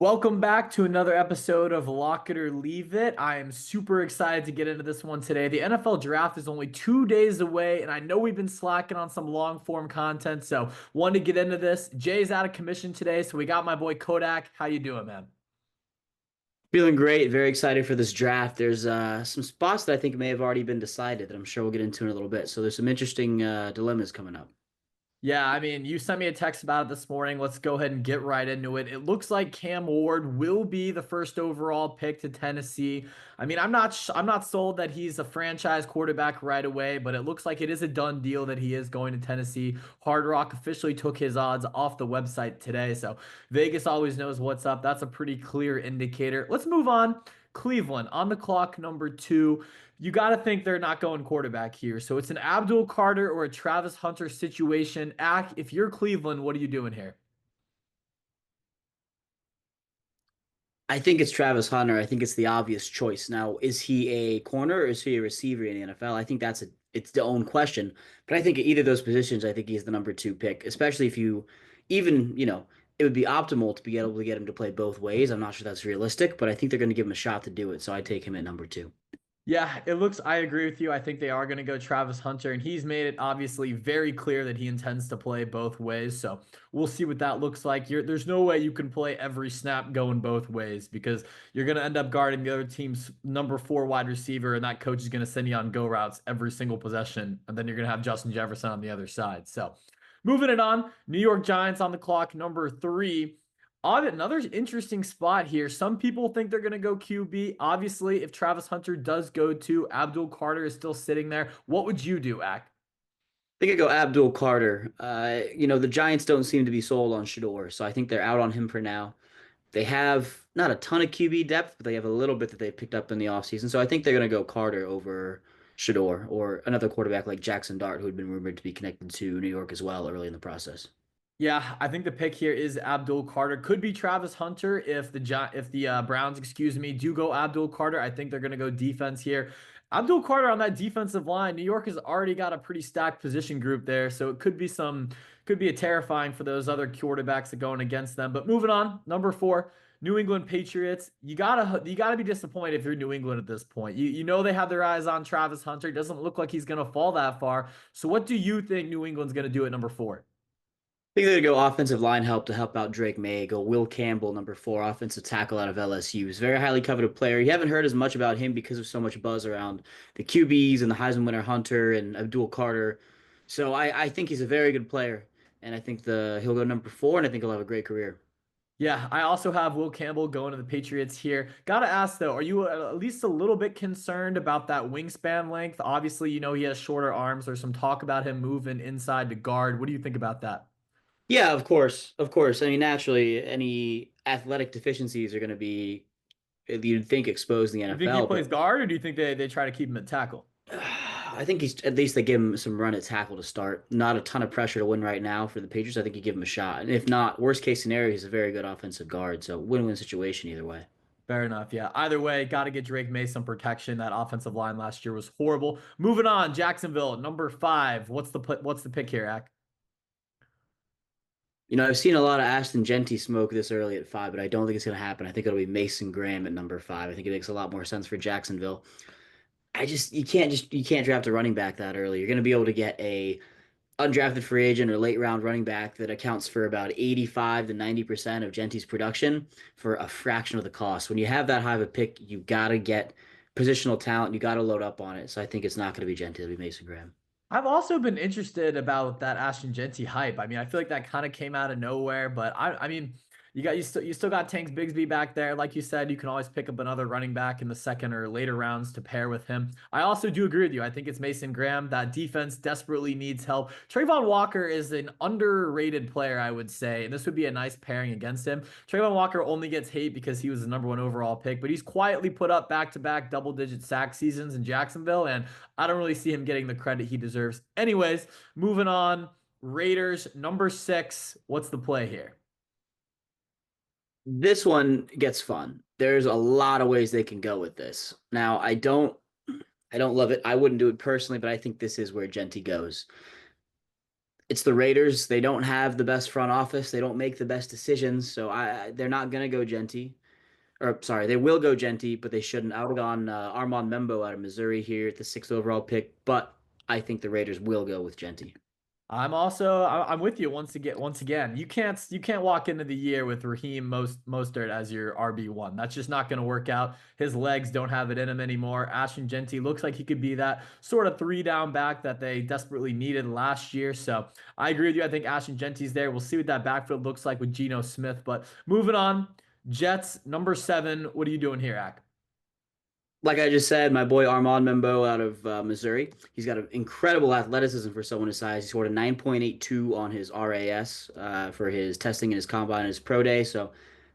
Welcome back to another episode of Lock It or Leave It. I am super excited to get into this one today. The NFL draft is only 2 days away, and I know we've been slacking on some long form content, so wanted to get into this. Jay's out of commission today, so we got my boy Kodak. How you doing, man? Feeling great. Very excited for this draft. There's some spots that I think may have already been decided that I'm sure we'll get into in a little bit. So there's some interesting dilemmas coming up. Yeah, I mean, you sent me a text about it this morning. Let's go ahead and get right into it. It looks like Cam Ward will be the first overall pick to Tennessee. I mean, I'm not sold that he's a franchise quarterback right away, but it looks like it is a done deal that he is going to Tennessee. Hard Rock officially took his odds off the website today, so Vegas always knows what's up. That's a pretty clear indicator. Let's move on. Cleveland on the clock, number two. You got to think they're not going quarterback here. So it's an Abdul Carter or a Travis Hunter situation. Ack, if you're Cleveland, what are you doing here? I think it's Travis Hunter. I think it's the obvious choice. Now, is he a corner or is he a receiver in the NFL? I think it's the own question. But I think at either of those positions, I think he's the number two pick, especially if you even, it would be optimal to be able to get him to play both ways. I'm not sure that's realistic, but I think they're going to give him a shot to do it. So I take him at number two. Yeah, I agree with you. I think they are going to go Travis Hunter, and he's made it obviously very clear that he intends to play both ways. So we'll see what that looks like. There's no way you can play every snap going both ways because you're going to end up guarding the other team's number four wide receiver, and that coach is going to send you on go routes every single possession. And then you're going to have Justin Jefferson on the other side. So moving it on, New York Giants on the clock, number three. Another interesting spot here. Some people think they're going to go QB. Obviously, if Travis Hunter does go to, Abdul Carter is still sitting there. What would you do, Ack? I think I go Abdul Carter. The Giants don't seem to be sold on Shador, so I think they're out on him for now. They have not a ton of QB depth, but they have a little bit that they've picked up in the offseason. So I think they're going to go Carter over Shador or another quarterback like Jackson Dart, who had been rumored to be connected to New York as well early in the process. Yeah, I think the pick here is Abdul Carter. Could be Travis Hunter if the Browns, excuse me, do go Abdul Carter. I think they're going to go defense here. Abdul Carter on that defensive line. New York has already got a pretty stacked position group there, so it could be a terrifying for those other quarterbacks that going against them. But moving on, number four, New England Patriots. You gotta be disappointed if you're New England at this point. You know they have their eyes on Travis Hunter. It doesn't look like he's going to fall that far. So what do you think New England's going to do at number four? I think they're going to go offensive line help to help out Drake May. Go Will Campbell, number four, offensive tackle out of LSU. He's a very highly coveted player. You haven't heard as much about him because of so much buzz around the QBs and the Heisman winner Hunter and Abdul Carter. So I think he's a very good player, and I think the he'll go number four, and I think he'll have a great career. Yeah, I also have Will Campbell going to the Patriots here. Gotta ask though, are you at least a little bit concerned about that wingspan length? Obviously, you know he has shorter arms. There's some talk about him moving inside to guard. What do you think about that? Yeah, of course, of course. I mean, naturally, any athletic deficiencies are going to be, you'd think, exposed in the You think he NFL. plays But guard, or do you think they try to keep him at tackle? I think he's at least they give him some run at tackle to start. Not a ton of pressure to win right now for the Patriots. I think you give him a shot, and if not, worst case scenario, he's a very good offensive guard. So win-win situation either way. Fair enough. Yeah. Either way, got to get Drake May some protection. That offensive line last year was horrible. Moving on, Jacksonville, number five. What's the pick here, Ack? I've seen a lot of Ashton Jeanty smoke this early at five, but I don't think it's going to happen. I think it'll be Mason Graham at number five. I think it makes a lot more sense for Jacksonville. You can't draft a running back that early. You're going to be able to get a undrafted free agent or late round running back that accounts for about 85 to 90% of Genty's production for a fraction of the cost. When you have that high of a pick, you got to get positional talent. You got to load up on it. So I think it's not going to be Genty. It'll be Mason Graham. I've also been interested about that Ashton Jeanty hype. I mean, I feel like that kind of came out of nowhere, but I mean, you still got Tanks Bigsby back there. Like you said, you can always pick up another running back in the second or later rounds to pair with him. I also do agree with you. I think it's Mason Graham. That defense desperately needs help. Trayvon Walker is an underrated player, I would say, and this would be a nice pairing against him. Trayvon Walker only gets hate because he was the number one overall pick, but he's quietly put up back-to-back double-digit sack seasons in Jacksonville, and I don't really see him getting the credit he deserves. Anyways, moving on. Raiders, number six. What's the play here? This one gets fun. There's a lot of ways they can go with this. Now, I don't love it. I wouldn't do it personally, but I think this is where Genty goes. It's the Raiders. They don't have the best front office. They don't make the best decisions. So they're not gonna go Genty. Or sorry, they will go Genty, but they shouldn't. I would have gone Armand Membo out of Missouri here at the sixth overall pick, but I think the Raiders will go with Genty. I'm with you once again. You can't walk into the year with Raheem Mostert as your RB1. That's just not going to work out. His legs don't have it in him anymore. Ashton Jeanty looks like he could be that sort of three down back that they desperately needed last year. So I agree with you. I think Ashton Jeanty's there. We'll see what that backfield looks like with Geno Smith. But moving on, Jets number 7. What are you doing here, Ak? Like I just said, my boy Armand Membo out of Missouri. He's got an incredible athleticism for someone his size. He scored a 9.82 on his RAS for his testing in his combine and his pro day. So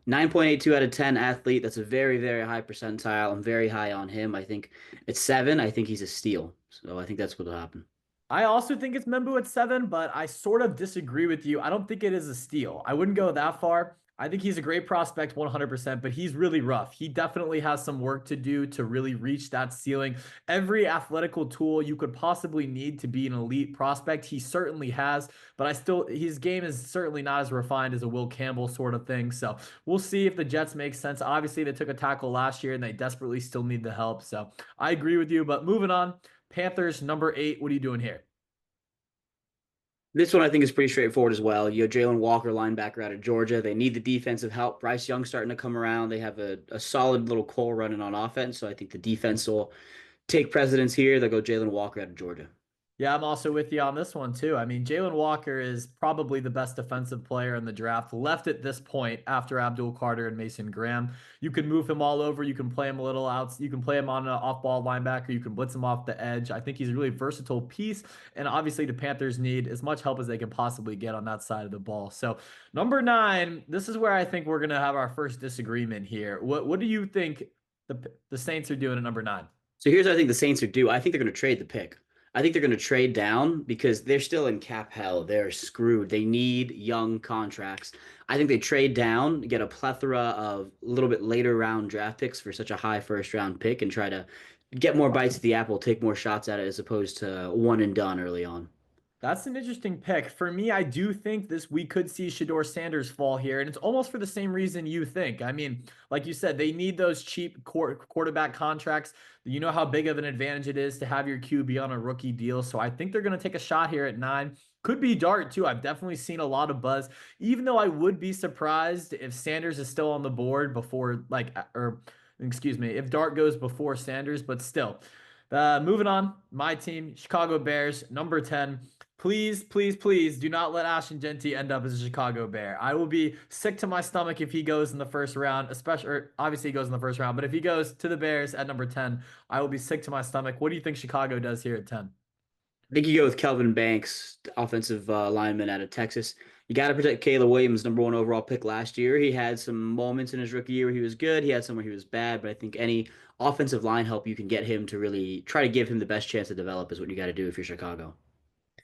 9.82 out of 10 athlete. That's a very, very high percentile. I'm very high on him. I think at 7, I think he's a steal. So I think that's what will happen. I also think it's Membu at 7, but I sort of disagree with you. I don't think it is a steal. I wouldn't go that far. I think he's a great prospect 100%, but he's really rough. He definitely has some work to do to really reach that ceiling. Every athletical tool you could possibly need to be an elite prospect, he certainly has, but his game is certainly not as refined as a Will Campbell sort of thing. So we'll see if the Jets make sense. Obviously, they took a tackle last year and they desperately still need the help. So I agree with you, but moving on. Panthers number 8. What are you doing here? This one I think is pretty straightforward as well. You have Jalen Walker, linebacker out of Georgia. They need the defensive help. Bryce Young starting to come around. They have a solid little core running on offense. So I think the defense will take precedence here. They'll go Jalen Walker out of Georgia. Yeah, I'm also with you on this one too. I mean, Jalen Walker is probably the best defensive player in the draft left at this point after Abdul Carter and Mason Graham. You can move him all over. You can play him a little out. You can play him on an off-ball linebacker. You can blitz him off the edge. I think he's a really versatile piece. And obviously, the Panthers need as much help as they can possibly get on that side of the ball. So, number 9, this is where I think we're gonna have our first disagreement here. What do you think the Saints are doing at number 9? So here's what I think the Saints are due. I think they're going to trade the pick. I think they're going to trade down because they're still in cap hell. They're screwed. They need young contracts. I think they trade down, get a plethora of a little bit later round draft picks for such a high first round pick and try to get more bites at the apple, take more shots at it as opposed to one and done early on. That's an interesting pick. For me, I do think we could see Shador Sanders fall here, and it's almost for the same reason you think. I mean, like you said, they need those cheap quarterback contracts. You know how big of an advantage it is to have your QB on a rookie deal. So I think they're going to take a shot here at 9. Could be Dart too. I've definitely seen a lot of buzz, even though I would be surprised if Sanders is still on the board before, or excuse me, if Dart goes before Sanders, but still. Moving on, my team, Chicago Bears, number 10. Please, please, please do not let Ashton Jeanty end up as a Chicago Bear. I will be sick to my stomach if he goes in the first round, especially, or obviously he goes in the first round, but if he goes to the Bears at number 10, I will be sick to my stomach. What do you think Chicago does here at 10? I think you go with Kelvin Banks, offensive lineman out of Texas. You got to protect Caleb Williams, number 1 overall pick last year. He had some moments in his rookie year where he was good. He had some where he was bad, but I think any offensive line help you can get him to really try to give him the best chance to develop is what you got to do if you're Chicago.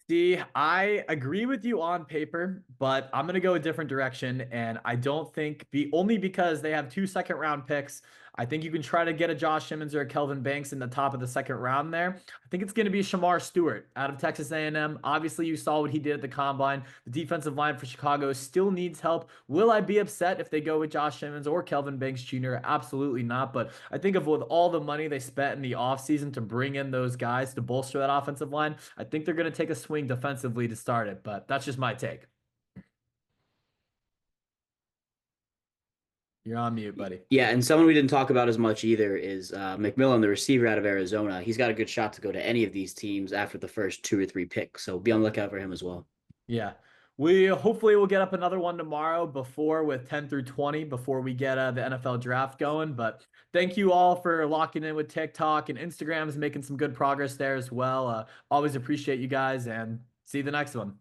See, I agree with you on paper, but I'm gonna go a different direction, and I don't think be only because they have 2 second-round picks. I think you can try to get a Josh Simmons or a Kelvin Banks in the top of the second round there. I think it's going to be Shamar Stewart out of Texas A&M. Obviously, you saw what he did at the combine. The defensive line for Chicago still needs help. Will I be upset if they go with Josh Simmons or Kelvin Banks Jr.? Absolutely not. But I think with all the money they spent in the offseason to bring in those guys to bolster that offensive line, I think they're going to take a swing defensively to start it. But that's just my take. You're on mute, buddy. Yeah, and someone we didn't talk about as much either is McMillan, the receiver out of Arizona. He's got a good shot to go to any of these teams after the first 2 or 3 picks, so be on the lookout for him as well. Yeah. We hopefully will get up another one tomorrow before with 10 through 20 before we get the NFL draft going. But thank you all for locking in with TikTok, and Instagram is making some good progress there as well. Always appreciate you guys, and see you the next one.